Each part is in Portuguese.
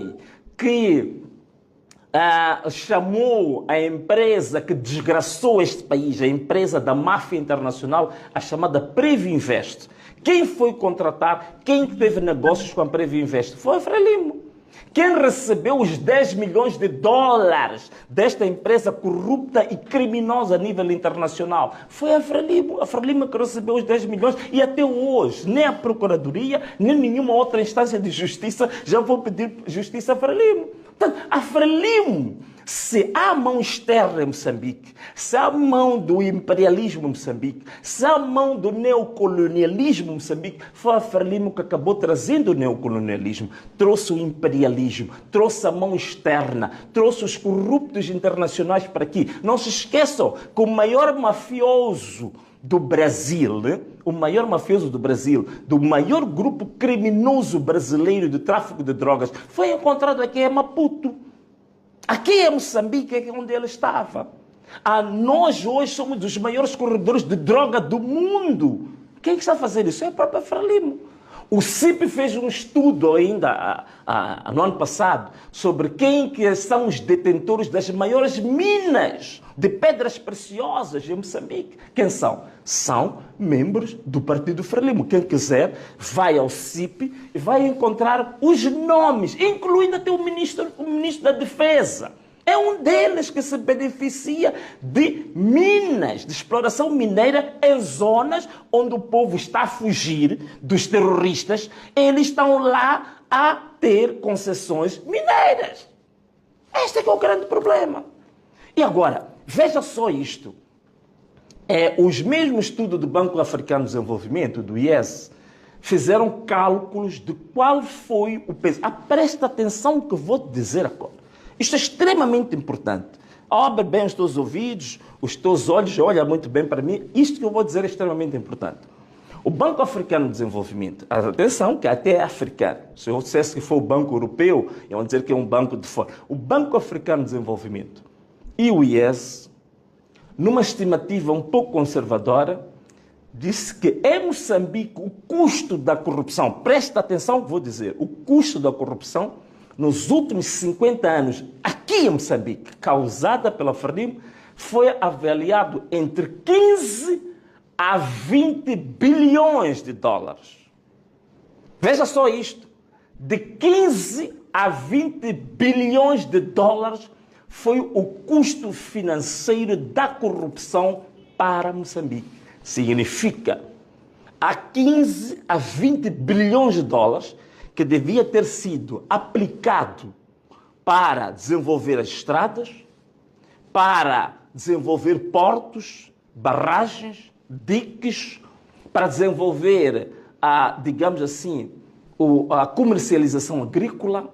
foi que chamou a empresa que desgraçou este país, a empresa da máfia internacional, a chamada Previnvest? Quem foi contratar, quem teve negócios com a Previnvest? Foi a Frelimo. Quem recebeu os 10 milhões de dólares desta empresa corrupta e criminosa a nível internacional? Foi a Frelimo. A Frelimo que recebeu os 10 milhões e até hoje nem a Procuradoria, nem nenhuma outra instância de justiça já vão pedir justiça a Frelimo. Portanto, a Frelimo, se há mão externa em Moçambique, se há mão do imperialismo em Moçambique, se há mão do neocolonialismo em Moçambique, foi a Frelimo que acabou trazendo o neocolonialismo, trouxe o imperialismo, trouxe a mão externa, trouxe os corruptos internacionais para aqui. Não se esqueçam que o maior mafioso do Brasil, o maior mafioso do Brasil, do maior grupo criminoso brasileiro de tráfico de drogas, foi encontrado aqui em Maputo. Aqui em Moçambique é onde ele estava. Nós hoje somos dos maiores corredores de droga do mundo. Quem está a fazer isso? É a própria Frelimo. O CIP fez um estudo ainda no ano passado sobre quem que são os detentores das maiores minas de pedras preciosas em Moçambique. Quem são? São membros do Partido Frelimo. Quem quiser vai ao CIP e vai encontrar os nomes, incluindo até o ministro da Defesa. É um deles que se beneficia de minas, de exploração mineira em zonas onde o povo está a fugir dos terroristas. Eles estão lá a ter concessões mineiras. Este é que é o grande problema. E agora, veja só isto. Os mesmos estudos do Banco Africano de Desenvolvimento, do IES, fizeram cálculos de qual foi o peso. Presta atenção no que eu vou te dizer agora. Isto é extremamente importante. Abre bem os teus ouvidos, os teus olhos, olha muito bem para mim. Isto que eu vou dizer é extremamente importante. O Banco Africano de Desenvolvimento, atenção que até é africano. Se eu dissesse que foi o Banco Europeu, eu vou dizer que é um banco de fora. O Banco Africano de Desenvolvimento e o IES, numa estimativa um pouco conservadora, disse que em Moçambique o custo da corrupção, presta atenção que vou dizer, o custo da corrupção nos últimos 50 anos, aqui em Moçambique, causada pela Frelimo, foi avaliado entre 15 a 20 bilhões de dólares. Veja só isto. De 15 a 20 bilhões de dólares foi o custo financeiro da corrupção para Moçambique. Significa, há 15 a 20 bilhões de dólares que devia ter sido aplicado para desenvolver as estradas, para desenvolver portos, barragens, diques, para desenvolver, digamos assim, a comercialização agrícola,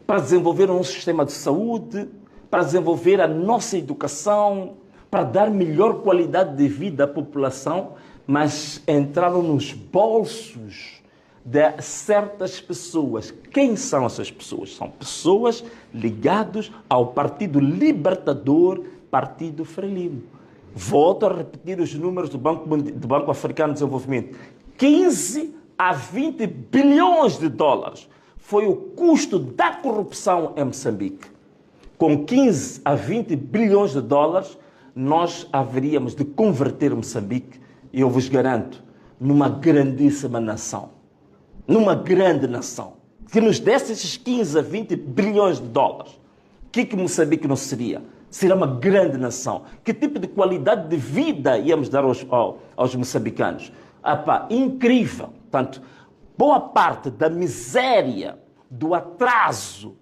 para desenvolver um sistema de saúde, para desenvolver a nossa educação, para dar melhor qualidade de vida à população, mas entraram nos bolsos de certas pessoas. Quem são essas pessoas? São pessoas ligadas ao Partido Libertador, Partido Frelimo. Volto a repetir os números do Banco Africano de Desenvolvimento. 15 a 20 bilhões de dólares foi o custo da corrupção em Moçambique. Com 15 a 20 bilhões de dólares, nós haveríamos de converter Moçambique, e eu vos garanto, numa grandíssima nação. Numa grande nação, que nos desse esses 15 a 20 bilhões de dólares, o que Moçambique não seria? Seria uma grande nação. Que tipo de qualidade de vida íamos dar aos moçambicanos? Incrível. Portanto, boa parte da miséria, do atraso,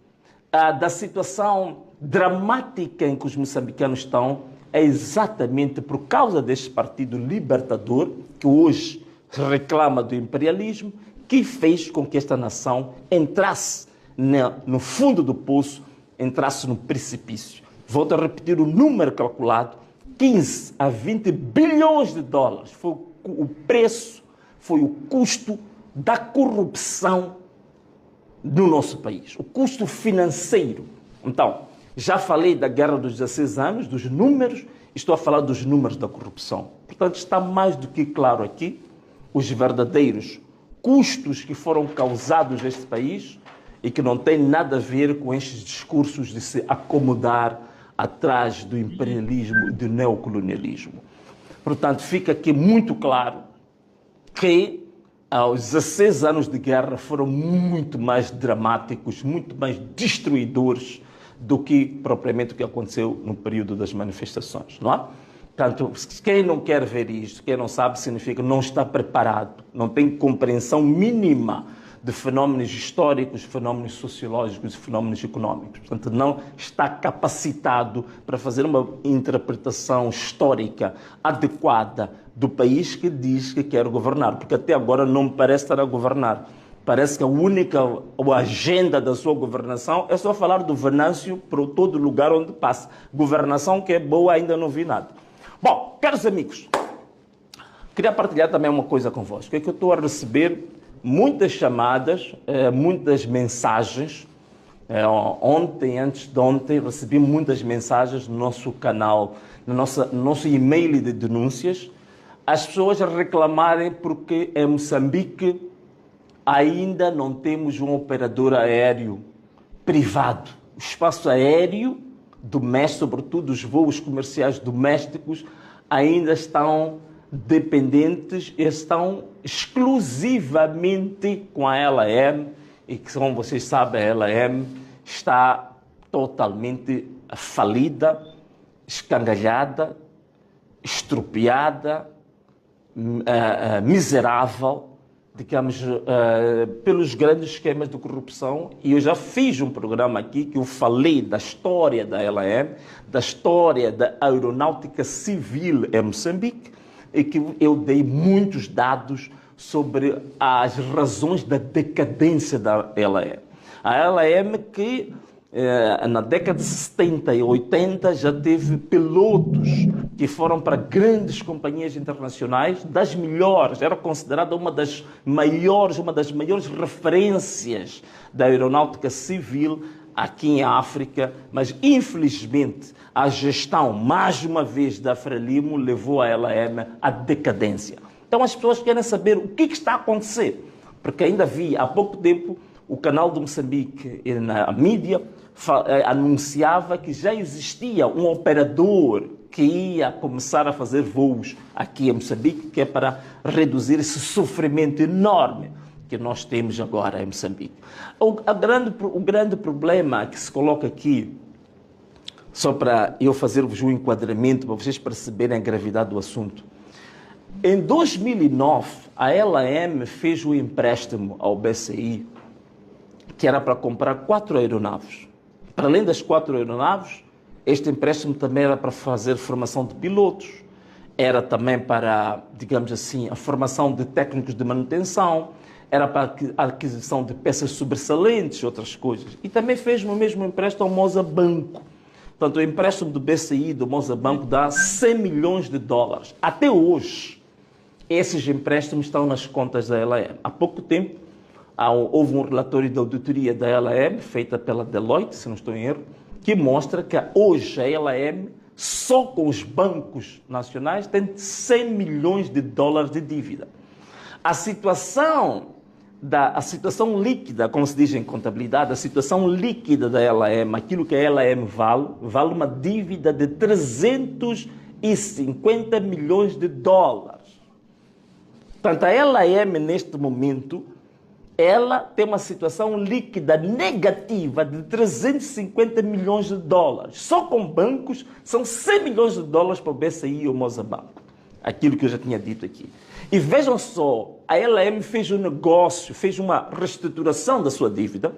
da situação dramática em que os moçambicanos estão, é exatamente por causa deste Partido Libertador, que hoje reclama do imperialismo, que fez com que esta nação entrasse no fundo do poço, entrasse no precipício. Volto a repetir o número calculado, 15 a 20 bilhões de dólares foi o preço, foi o custo da corrupção no nosso país, o custo financeiro. Então, já falei da Guerra dos 16 anos, dos números, estou a falar dos números da corrupção. Portanto, está mais do que claro aqui os verdadeiros custos que foram causados neste país e que não tem nada a ver com estes discursos de se acomodar atrás do imperialismo e do neocolonialismo. Portanto, fica aqui muito claro que os 16 anos de guerra foram muito mais dramáticos, muito mais destruidores do que propriamente o que aconteceu no período das manifestações, não é? Portanto, quem não quer ver isto, quem não sabe, significa não está preparado, não tem compreensão mínima de fenómenos históricos, fenómenos sociológicos e fenómenos económicos. Portanto, não está capacitado para fazer uma interpretação histórica adequada do país que diz que quer governar, porque até agora não me parece estar a governar. Parece que a única agenda da sua governação é só falar do Venâncio por todo lugar onde passa. Governação que é boa, ainda não vi nada. Bom, caros amigos, queria partilhar também uma coisa convosco. É que eu estou a receber muitas chamadas, muitas mensagens. Ontem, antes de ontem, recebi muitas mensagens no nosso canal, no nosso e-mail de denúncias. As pessoas reclamarem porque em Moçambique ainda não temos um operador aéreo privado. O espaço aéreo doméstico, sobretudo os voos comerciais domésticos, ainda estão dependentes, estão exclusivamente com a LM, e que, como vocês sabem, a LM está totalmente falida, escangalhada, estropiada, miserável, digamos, pelos grandes esquemas de corrupção. E eu já fiz um programa aqui que eu falei da história da LM, da história da aeronáutica civil em Moçambique, e que eu dei muitos dados sobre as razões da decadência da LM. A LM que na década de 70 e 80 já teve pilotos que foram para grandes companhias internacionais, das melhores, era considerada uma das maiores referências da aeronáutica civil aqui em África, mas infelizmente a gestão, mais uma vez, da Frelimo levou a LM à decadência. Então as pessoas querem saber o que está a acontecer, porque ainda vi há pouco tempo o canal de Moçambique na mídia anunciava que já existia um operador que ia começar a fazer voos aqui em Moçambique, que é para reduzir esse sofrimento enorme que nós temos agora em Moçambique. O grande problema que se coloca aqui, só para eu fazer-vos um enquadramento, para vocês perceberem a gravidade do assunto. Em 2009, a LM fez um empréstimo ao BCI, que era para comprar 4 aeronaves. Para além das 4 aeronaves, este empréstimo também era para fazer formação de pilotos, era também para, digamos assim, a formação de técnicos de manutenção, era para a aquisição de peças sobressalentes, outras coisas. E também fez o mesmo empréstimo ao Moçambique. Portanto, o empréstimo do BCI, do Moçambique, dá 100 milhões de dólares. Até hoje, esses empréstimos estão nas contas da LM. Há pouco tempo, houve um relatório de auditoria da LM, feita pela Deloitte, se não estou em erro, que mostra que hoje a LM, só com os bancos nacionais, tem 100 milhões de dólares de dívida. A situação líquida, como se diz em contabilidade, a situação líquida da LM, aquilo que a LM vale uma dívida de 350 milhões de dólares. Portanto, a LM, neste momento, ela tem uma situação líquida negativa de 350 milhões de dólares. Só com bancos, são 100 milhões de dólares para o BCI e o Moçambique. Aquilo que eu já tinha dito aqui. E vejam só, a LM fez um negócio, fez uma reestruturação da sua dívida,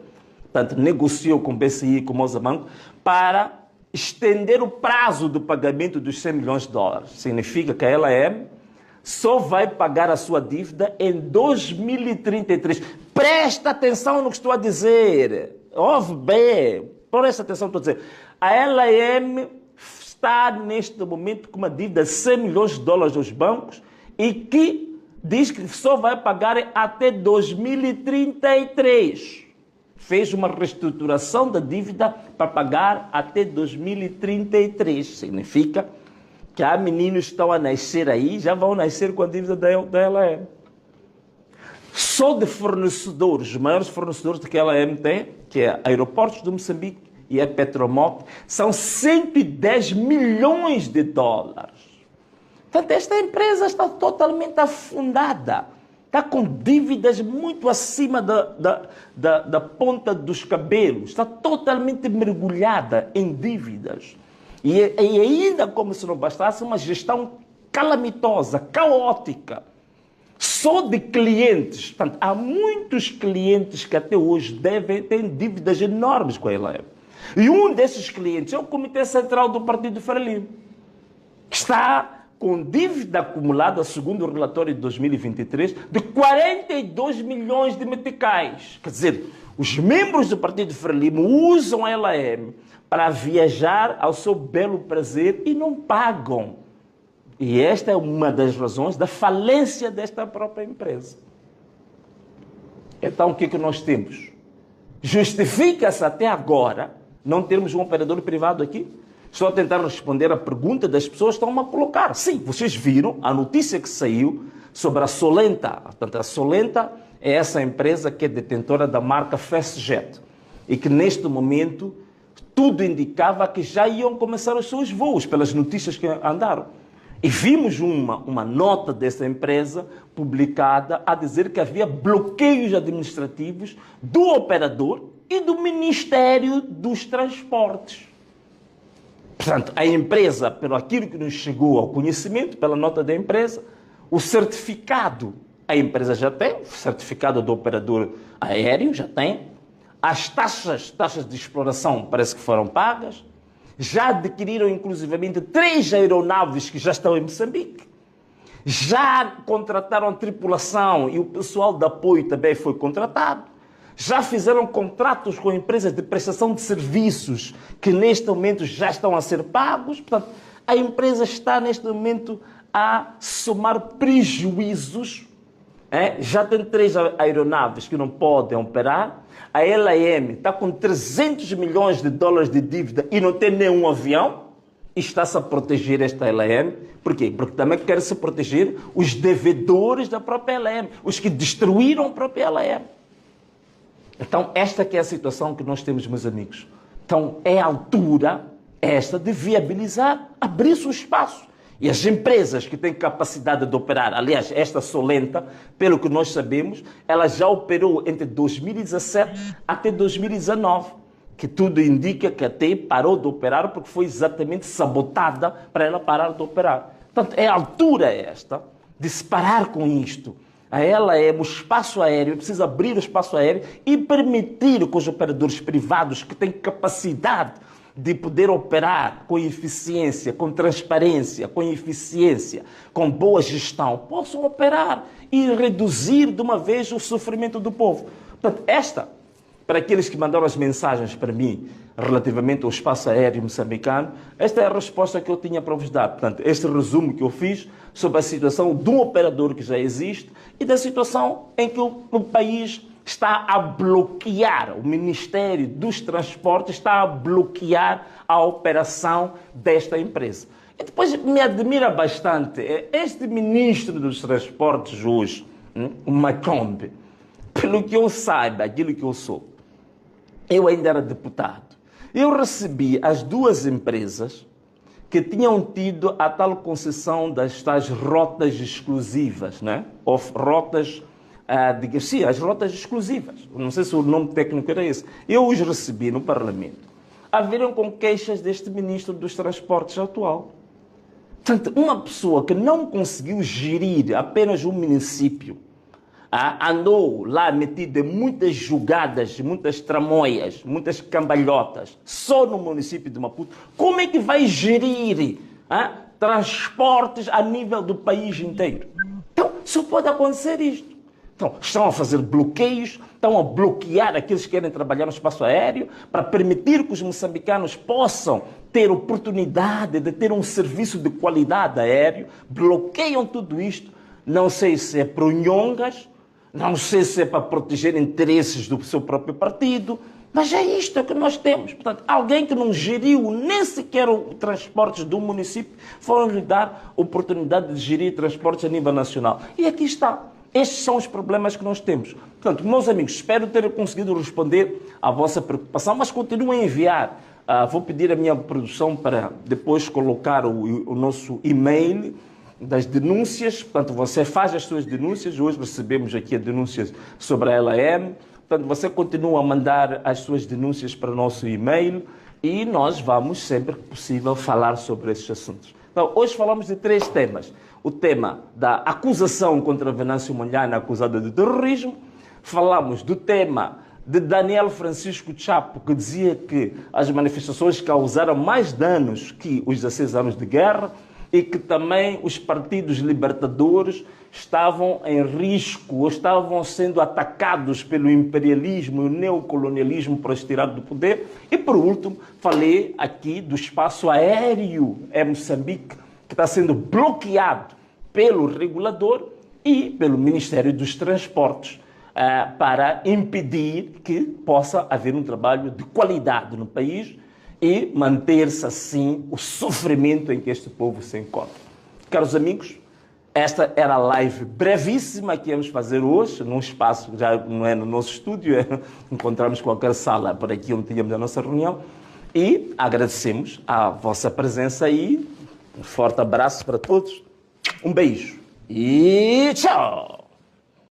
portanto, negociou com o BCI e com o Moçambique para estender o prazo do pagamento dos 100 milhões de dólares. Significa que a LM só vai pagar a sua dívida em 2033. Presta atenção no que estou a dizer. Ouve bem. Presta atenção no que estou a dizer. A LM está neste momento com uma dívida de 100 milhões de dólares aos bancos e que diz que só vai pagar até 2033. Fez uma reestruturação da dívida para pagar até 2033. Significa que há meninos que estão a nascer aí, já vão nascer com a dívida da LM. Só de fornecedores, os maiores fornecedores que a LAM tem, que é Aeroportos de Moçambique e a Petromoc, são 110 milhões de dólares. Portanto, esta empresa está totalmente afundada. Está com dívidas muito acima da ponta dos cabelos. Está totalmente mergulhada em dívidas. E ainda, como se não bastasse, uma gestão calamitosa, caótica. Só de clientes. Portanto, há muitos clientes que até hoje têm dívidas enormes com a LAM. E um desses clientes é o Comitê Central do Partido Frelimo, que está com dívida acumulada, segundo o relatório de 2023, de 42 milhões de meticais. Quer dizer, os membros do Partido Frelimo usam a LAM para viajar ao seu belo prazer e não pagam. E esta é uma das razões da falência desta própria empresa. Então, o que nós temos? Justifica-se até agora não termos um operador privado aqui? Estou a tentar responder a pergunta das pessoas que estão a colocar. Sim, vocês viram a notícia que saiu sobre a Solenta. Portanto, a Solenta é essa empresa que é detentora da marca Fastjet e que neste momento tudo indicava que já iam começar os seus voos, pelas notícias que andaram. E vimos uma nota dessa empresa publicada a dizer que havia bloqueios administrativos do operador e do Ministério dos Transportes. Portanto, a empresa, pelo aquilo que nos chegou ao conhecimento, pela nota da empresa, o certificado a empresa já tem, o certificado do operador aéreo já tem, as taxas de exploração parece que foram pagas, já adquiriram inclusivamente 3 aeronaves que já estão em Moçambique, já contrataram tripulação e o pessoal de apoio também foi contratado, já fizeram contratos com empresas de prestação de serviços que neste momento já estão a ser pagos. Portanto, a empresa está neste momento a somar prejuízos. Já tem 3 aeronaves que não podem operar. A LAM está com 300 milhões de dólares de dívida e não tem nenhum avião. E está-se a proteger esta LAM. Por quê? Porque também quer se proteger os devedores da própria LAM, os que destruíram a própria LAM. Então, esta que é a situação que nós temos, meus amigos. Então, é a altura esta de viabilizar, abrir-se o espaço. E as empresas que têm capacidade de operar, aliás, esta Solenta, pelo que nós sabemos, ela já operou entre 2017 até 2019, que tudo indica que até parou de operar porque foi exatamente sabotada para ela parar de operar. Portanto, é a altura esta de se parar com isto. A ela é o espaço aéreo, precisa abrir o espaço aéreo e permitir que os operadores privados que têm capacidade de poder operar com eficiência, com transparência, com eficiência, com boa gestão, possam operar e reduzir de uma vez o sofrimento do povo. Portanto, para aqueles que mandaram as mensagens para mim relativamente ao espaço aéreo moçambicano, esta é a resposta que eu tinha para vos dar. Portanto, este resumo que eu fiz sobre a situação de um operador que já existe e da situação em que o país está a bloquear, o Ministério dos Transportes está a bloquear a operação desta empresa. E depois me admira bastante este Ministro dos Transportes hoje, o Machombe, pelo que eu saiba, aquilo que eu sou, eu ainda era deputado. Eu recebi as 2 empresas que tinham tido a tal concessão das tais rotas exclusivas, né? Ou rotas, sim, as rotas exclusivas. Não sei se o nome técnico era esse. Eu os recebi no Parlamento. Haveram com queixas deste Ministro dos Transportes atual. Portanto, uma pessoa que não conseguiu gerir apenas um município, andou lá metido em muitas jogadas, muitas tramóias, muitas cambalhotas, só no município de Maputo. Como é que vai gerir transportes a nível do país inteiro? Então, só pode acontecer isto. Então, estão a fazer bloqueios, estão a bloquear aqueles que querem trabalhar no espaço aéreo para permitir que os moçambicanos possam ter oportunidade de ter um serviço de qualidade aéreo, bloqueiam tudo isto. Não sei se é para unhongas, não sei se é para proteger interesses do seu próprio partido, mas é isto que nós temos. Portanto, alguém que não geriu nem sequer os transportes do município, foram lhe dar oportunidade de gerir transportes a nível nacional. E aqui está. Estes são os problemas que nós temos. Portanto, meus amigos, espero ter conseguido responder à vossa preocupação, mas continuem a enviar. Vou pedir à minha produção para depois colocar o nosso e-mail das denúncias. Portanto, você faz as suas denúncias. Hoje recebemos aqui as denúncias sobre a LAM. Portanto, você continua a mandar as suas denúncias para o nosso e-mail e nós vamos, sempre que possível, falar sobre esses assuntos. Então, hoje falamos de 3 temas. O tema da acusação contra Venâncio Mondlane, acusada de terrorismo. Falamos do tema de Daniel Francisco Chapo, que dizia que as manifestações causaram mais danos que os 16 anos de guerra e que também os partidos libertadores estavam em risco ou estavam sendo atacados pelo imperialismo e o neocolonialismo para os tirar do poder. E, por último, falei aqui do espaço aéreo em Moçambique, que está sendo bloqueado pelo regulador e pelo Ministério dos Transportes, para impedir que possa haver um trabalho de qualidade no país e manter-se assim o sofrimento em que este povo se encontra. Caros amigos, esta era a live brevíssima que íamos fazer hoje, num espaço, já não é no nosso estúdio, encontramos qualquer sala por aqui onde tínhamos a nossa reunião, e agradecemos a vossa presença aí. Um forte abraço para todos, um beijo e tchau!